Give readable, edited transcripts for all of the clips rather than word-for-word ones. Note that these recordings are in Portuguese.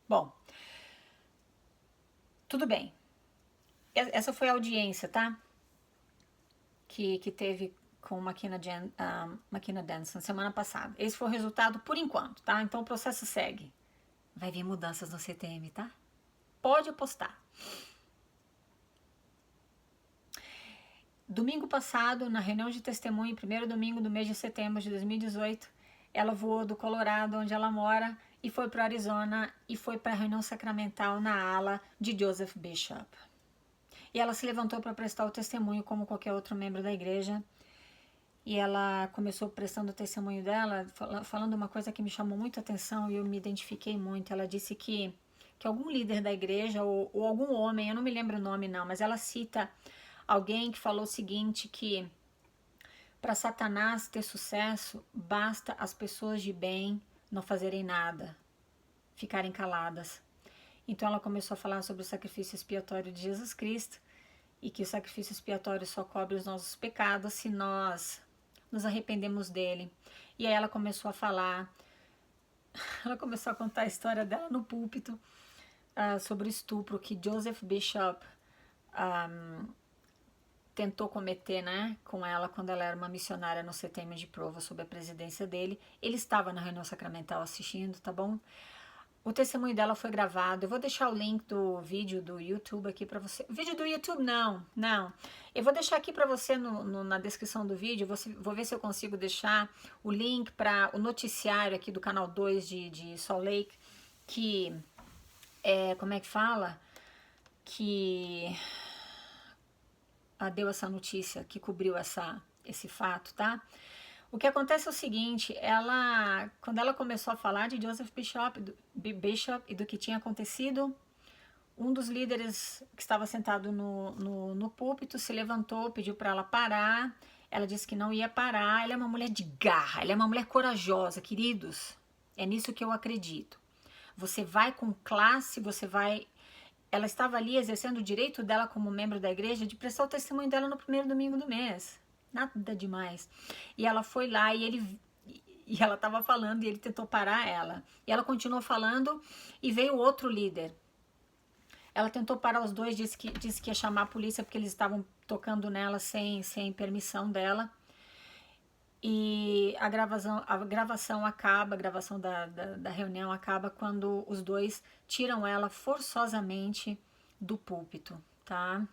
Bom, tudo bem. Essa foi a audiência, tá? Que teve com Makina Denson semana passada. Esse foi o resultado por enquanto, tá? Então o processo segue. Vai vir mudanças no CTM, tá? Pode apostar. Domingo passado, na reunião de testemunho, primeiro domingo do mês de setembro de 2018, ela voou do Colorado, onde ela mora, e foi para o Arizona e foi para a reunião sacramental na ala de Joseph Bishop. E ela se levantou para prestar o testemunho como qualquer outro membro da igreja. E ela começou prestando o testemunho dela, falando uma coisa que me chamou muito a atenção e eu me identifiquei muito. Ela disse que algum líder da igreja ou algum homem, eu não me lembro o nome não, mas ela cita alguém que falou o seguinte, que para Satanás ter sucesso, basta as pessoas de bem não fazerem nada, ficarem caladas. Então ela começou a falar sobre o sacrifício expiatório de Jesus Cristo e que o sacrifício expiatório só cobre os nossos pecados se nós nos arrependemos dele. E aí ela começou a falar, ela começou a contar a história dela no púlpito sobre o estupro que Joseph Bishop tentou cometer, né, com ela quando ela era uma missionária no CTM de Prova sob a presidência dele. Ele estava na reunião sacramental assistindo, tá bom? O testemunho dela foi gravado. Eu vou deixar o link do vídeo do YouTube aqui para você. Vídeo do YouTube não. Eu vou deixar aqui para você na descrição do vídeo. Vou ver se eu consigo deixar o link para o noticiário aqui do canal 2 de Salt Lake, que como é que fala? Que deu essa notícia, que cobriu esse fato, tá? O que acontece é o seguinte, quando ela começou a falar de Joseph Bishop e do que tinha acontecido, um dos líderes que estava sentado no púlpito se levantou, pediu para ela parar. Ela disse que não ia parar. Ela é uma mulher de garra, ela é uma mulher corajosa, queridos. É nisso que eu acredito. Você vai com classe, Ela estava ali exercendo o direito dela como membro da igreja de prestar o testemunho dela no primeiro domingo do mês. Nada demais. E ela foi lá e ela estava falando e ele tentou parar ela. E ela continuou falando e veio outro líder. Ela tentou parar os dois, disse que ia chamar a polícia porque eles estavam tocando nela sem permissão dela. E a gravação acaba, a gravação da reunião acaba quando os dois tiram ela forçosamente do púlpito, tá?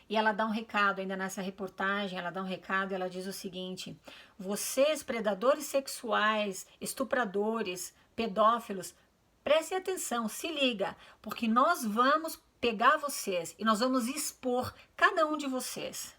E ela dá um recado, ainda nessa reportagem, ela dá um recado, ela diz o seguinte: vocês, predadores sexuais, estupradores, pedófilos, prestem atenção, se liga, porque nós vamos pegar vocês e nós vamos expor cada um de vocês.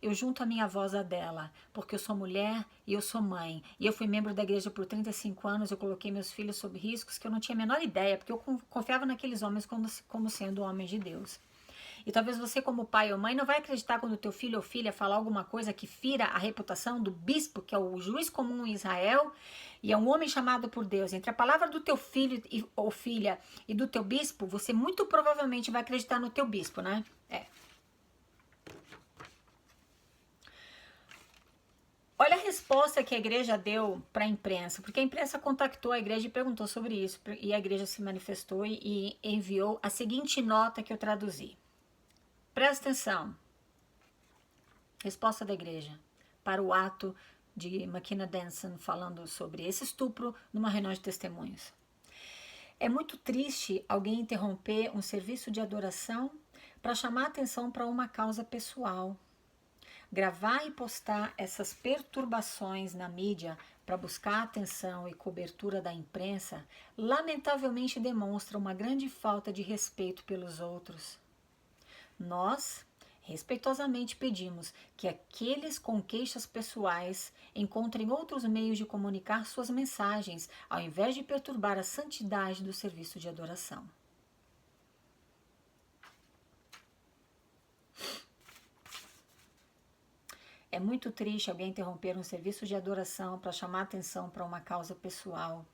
Eu junto a minha voz à dela, porque eu sou mulher e eu sou mãe. E eu fui membro da igreja por 35 anos, eu coloquei meus filhos sob riscos que eu não tinha a menor ideia, porque eu confiava naqueles homens como sendo homens de Deus. E talvez você, como pai ou mãe, não vai acreditar quando teu filho ou filha falar alguma coisa que fira a reputação do bispo, que é o juiz comum em Israel, e é um homem chamado por Deus. Entre a palavra do teu filho ou filha e do teu bispo, você muito provavelmente vai acreditar no teu bispo, né? Olha a resposta que a igreja deu para a imprensa, porque a imprensa contactou a igreja e perguntou sobre isso, e a igreja se manifestou e enviou a seguinte nota que eu traduzi. Presta atenção. Resposta da igreja para o ato de Makina Denson falando sobre esse estupro numa reunião de testemunhos. É muito triste alguém interromper um serviço de adoração para chamar atenção para uma causa pessoal. Gravar e postar essas perturbações na mídia para buscar atenção e cobertura da imprensa, lamentavelmente demonstra uma grande falta de respeito pelos outros. Nós, respeitosamente pedimos que aqueles com queixas pessoais encontrem outros meios de comunicar suas mensagens, ao invés de perturbar a santidade do serviço de adoração. É muito triste alguém interromper um serviço de adoração para chamar atenção para uma causa pessoal.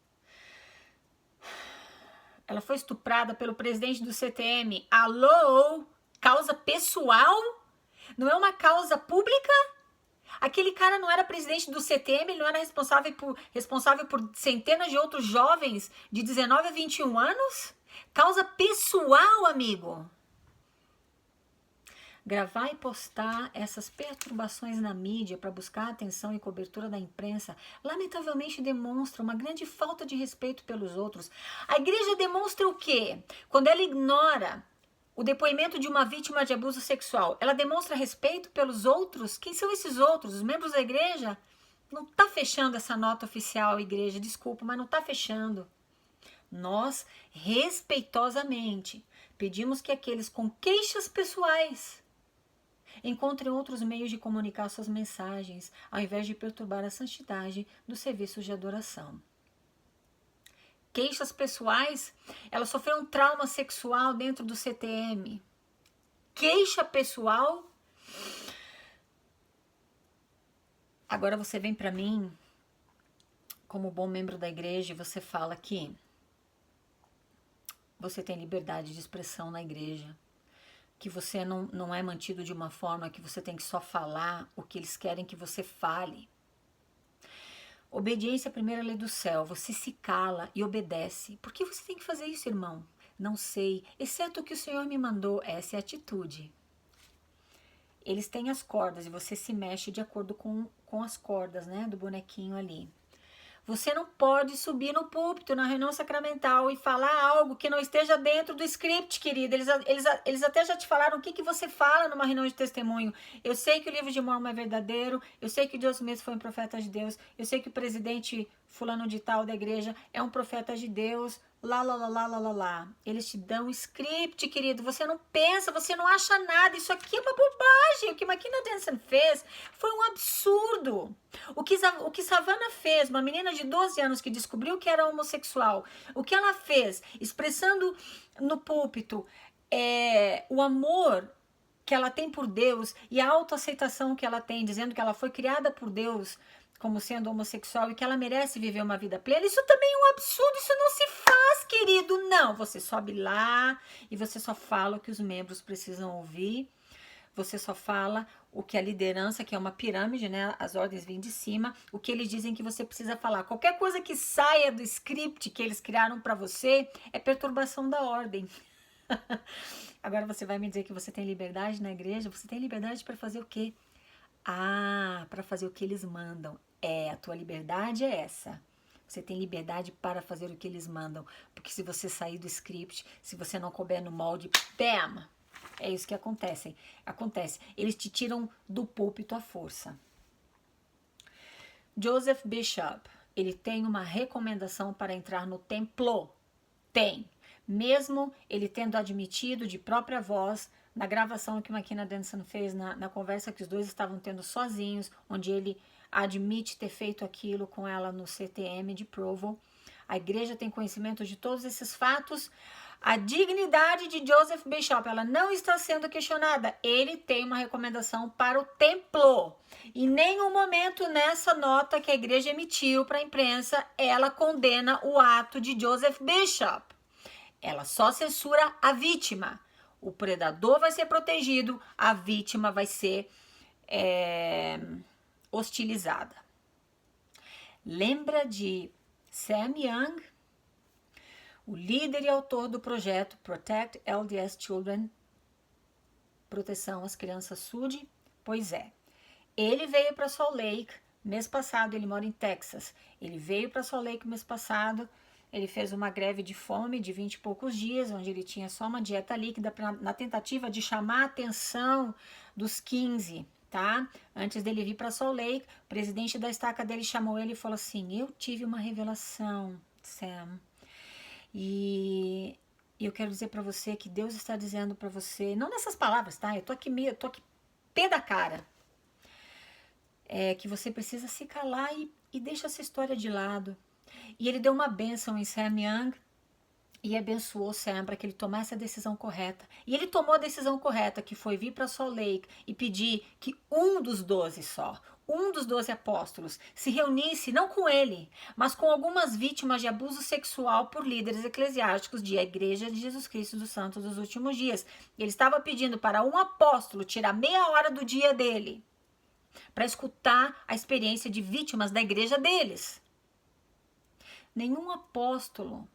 Ela foi estuprada pelo presidente do CTM. Alô? Causa pessoal? Não é uma causa pública? Aquele cara não era presidente do CTM, ele não era responsável por centenas de outros jovens de 19 a 21 anos? Causa pessoal, amigo. Gravar e postar essas perturbações na mídia para buscar atenção e cobertura da imprensa, lamentavelmente demonstra uma grande falta de respeito pelos outros. A igreja demonstra o quê? Quando ela ignora o depoimento de uma vítima de abuso sexual, ela demonstra respeito pelos outros? Quem são esses outros? Os membros da igreja? Não está fechando essa nota oficial, igreja, desculpa, mas não está fechando. Nós, respeitosamente, pedimos que aqueles com queixas pessoais encontrem outros meios de comunicar suas mensagens, ao invés de perturbar a santidade dos serviços de adoração. Queixas pessoais, ela sofreu um trauma sexual dentro do CTM. Queixa pessoal. Agora você vem para mim, como bom membro da igreja, e você fala que você tem liberdade de expressão na igreja, que você não é mantido de uma forma que você tem que só falar o que eles querem que você fale. Obediência é a primeira lei do céu. Você se cala e obedece. Por que você tem que fazer isso, irmão? Não sei, exceto o que o Senhor me mandou. Essa é a atitude. Eles têm as cordas e você se mexe de acordo com as cordas, né, do bonequinho ali. Você não pode subir no púlpito, na reunião sacramental e falar algo que não esteja dentro do script, querida. Eles até já te falaram o que você fala numa reunião de testemunho. Eu sei que o livro de Mórmon é verdadeiro, eu sei que Deus mesmo foi um profeta de Deus, eu sei que o presidente fulano de tal da igreja é um profeta de Deus, lá. Eles te dão script, querido. Você não pensa, você não acha nada. Isso aqui é uma bobagem. O que Makina Denson fez foi um absurdo. O que Savannah fez, uma menina de 12 anos que descobriu que era homossexual, o que ela fez, expressando no púlpito o amor que ela tem por Deus e a autoaceitação que ela tem, dizendo que ela foi criada por Deus como sendo homossexual e que ela merece viver uma vida plena, isso também é um absurdo, isso não se faz, querido, não. Você sobe lá e você só fala o que os membros precisam ouvir, você só fala o que a liderança, que é uma pirâmide, né, as ordens vêm de cima, o que eles dizem que você precisa falar. Qualquer coisa que saia do script que eles criaram para você é perturbação da ordem. Agora você vai me dizer que você tem liberdade na igreja? Você tem liberdade para fazer o quê? Para fazer o que eles mandam. A tua liberdade é essa. Você tem liberdade para fazer o que eles mandam. Porque se você sair do script, se você não couber no molde, bam! É isso que acontece. Eles te tiram do púlpito à força. Joseph Bishop, ele tem uma recomendação para entrar no templo. Tem. Mesmo ele tendo admitido de própria voz, na gravação que Makina Denson fez, na conversa que os dois estavam tendo sozinhos, onde ele admite ter feito aquilo com ela no CTM de Provo. A igreja tem conhecimento de todos esses fatos. A dignidade de Joseph Bishop, ela não está sendo questionada. Ele tem uma recomendação para o templo. Em nenhum momento nessa nota que a igreja emitiu para a imprensa, ela condena o ato de Joseph Bishop. Ela só censura a vítima. O predador vai ser protegido, a vítima vai ser hostilizada. Lembra de Sam Young, o líder e autor do projeto Protect LDS Children, proteção às crianças SUD? Pois é. Ele veio para Salt Lake mês passado, ele mora em Texas. Ele veio para Salt Lake mês passado. Ele fez uma greve de fome de 20 e poucos dias, onde ele tinha só uma dieta líquida na tentativa de chamar a atenção dos 15, tá? Antes dele vir para Salt Lake, o presidente da estaca dele chamou ele e falou assim: eu tive uma revelação, Sam, e eu quero dizer para você que Deus está dizendo para você, não nessas palavras, tá? Eu tô aqui pé da cara, que você precisa se calar e deixa essa história de lado. E ele deu uma bênção em Sam Young e abençoou Sam para que ele tomasse a decisão correta. E ele tomou a decisão correta, que foi vir para Salt Lake e pedir que um dos 12 apóstolos, se reunisse, não com ele, mas com algumas vítimas de abuso sexual por líderes eclesiásticos de a Igreja de Jesus Cristo dos Santos dos Últimos Dias. Ele estava pedindo para um apóstolo tirar meia hora do dia dele para escutar a experiência de vítimas da igreja deles. Nenhum apóstolo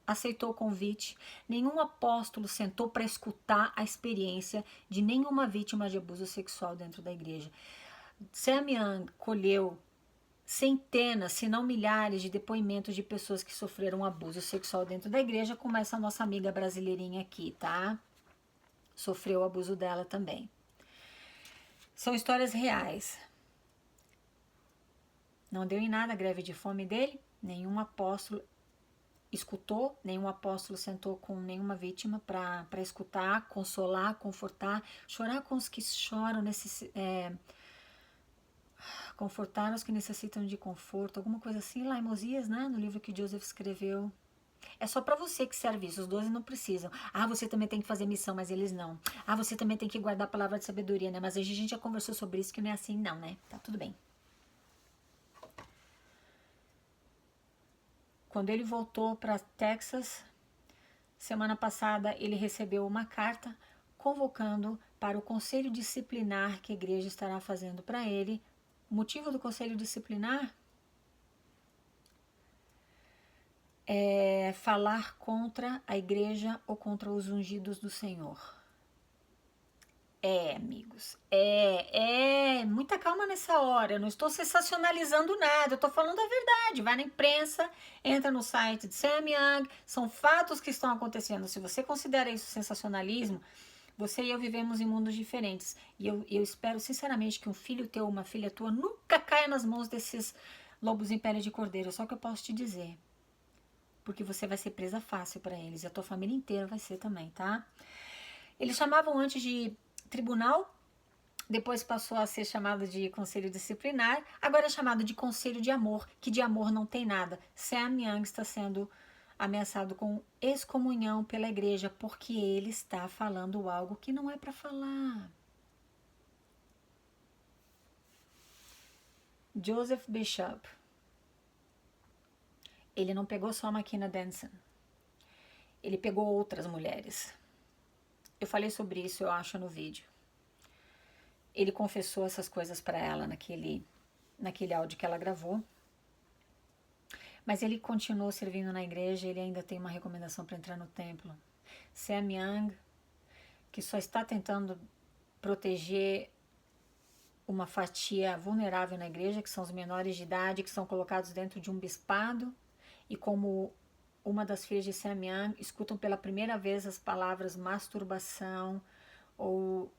aceitou o convite, nenhum apóstolo sentou para escutar a experiência de nenhuma vítima de abuso sexual dentro da igreja. Sam Young colheu centenas, se não milhares de depoimentos de pessoas que sofreram abuso sexual dentro da igreja, como essa nossa amiga brasileirinha aqui, tá? Sofreu o abuso dela também. São histórias reais. Não deu em nada a greve de fome dele, nenhum apóstolo escutou, nenhum apóstolo sentou com nenhuma vítima para escutar, consolar, confortar, chorar com os que choram, confortar os que necessitam de conforto, alguma coisa assim, lá em Mosias, né, no livro que Joseph escreveu. É só para você que serve isso, os 12 não precisam. Ah, você também tem que fazer missão, mas eles não. Ah, você também tem que guardar a palavra de sabedoria, né, mas a gente já conversou sobre isso, que não é assim não, né, tá tudo bem. Quando ele voltou para Texas, semana passada, ele recebeu uma carta convocando para o conselho disciplinar que a igreja estará fazendo para ele. O motivo do conselho disciplinar é falar contra a igreja ou contra os ungidos do Senhor. Amigos, muita calma nessa hora, eu não estou sensacionalizando nada, eu estou falando a verdade, vai na imprensa, entra no site de Sam Young, são fatos que estão acontecendo. Se você considera isso sensacionalismo, você e eu vivemos em mundos diferentes, e eu espero sinceramente que um filho teu ou uma filha tua nunca caia nas mãos desses lobos em pele de cordeiro, só que eu posso te dizer, porque você vai ser presa fácil para eles, e a tua família inteira vai ser também, tá? Eles chamavam antes de tribunal, depois passou a ser chamado de conselho disciplinar, agora é chamado de conselho de amor, que de amor não tem nada. Sam Young está sendo ameaçado com excomunhão pela igreja, porque ele está falando algo que não é para falar. Joseph Bishop, ele não pegou só a Makina Denson, ele pegou outras mulheres. Eu falei sobre isso, eu acho, no vídeo. Ele confessou essas coisas para ela naquele áudio que ela gravou. Mas ele continuou servindo na igreja, ele ainda tem uma recomendação para entrar no templo. Sam Young, que só está tentando proteger uma fatia vulnerável na igreja, que são os menores de idade, que são colocados dentro de um bispado, e como uma das filhas de Sam Young, escutam pela primeira vez as palavras masturbação, ou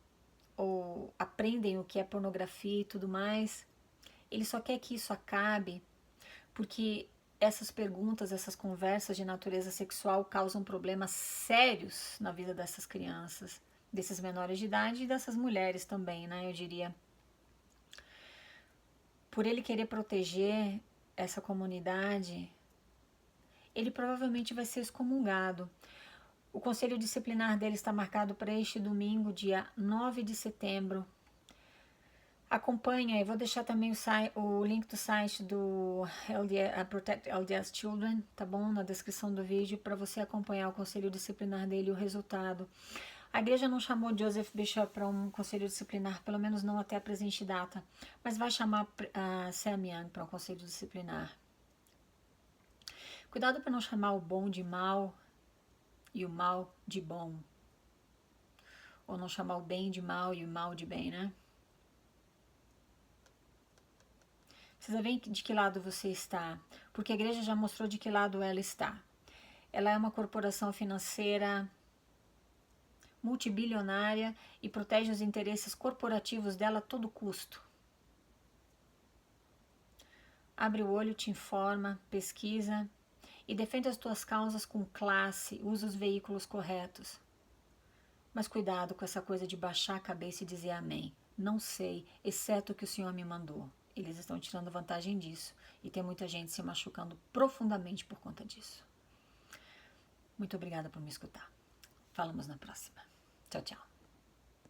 aprendem o que é pornografia e tudo mais. Ele só quer que isso acabe, porque essas perguntas, essas conversas de natureza sexual causam problemas sérios na vida dessas crianças, desses menores de idade e dessas mulheres também, né, eu diria. Por ele querer proteger essa comunidade, ele provavelmente vai ser excomungado. O conselho disciplinar dele está marcado para este domingo, dia 9 de setembro. Acompanha, eu vou deixar também o link do site do Protect LDS Children, tá bom? Na descrição do vídeo, para você acompanhar o conselho disciplinar dele e o resultado. A igreja não chamou Joseph Bishop para um conselho disciplinar, pelo menos não até a presente data, mas vai chamar Sam Young para um conselho disciplinar. Cuidado para não chamar o bom de mal e o mal de bom. Ou não chamar o bem de mal e o mal de bem, né? Precisa ver de que lado você está, porque a igreja já mostrou de que lado ela está. Ela é uma corporação financeira multibilionária e protege os interesses corporativos dela a todo custo. Abre o olho, te informa, pesquisa e defende as tuas causas com classe, usa os veículos corretos. Mas cuidado com essa coisa de baixar a cabeça e dizer amém. Não sei, exceto o que o Senhor me mandou. Eles estão tirando vantagem disso e tem muita gente se machucando profundamente por conta disso. Muito obrigada por me escutar. Falamos na próxima. Tchau, tchau.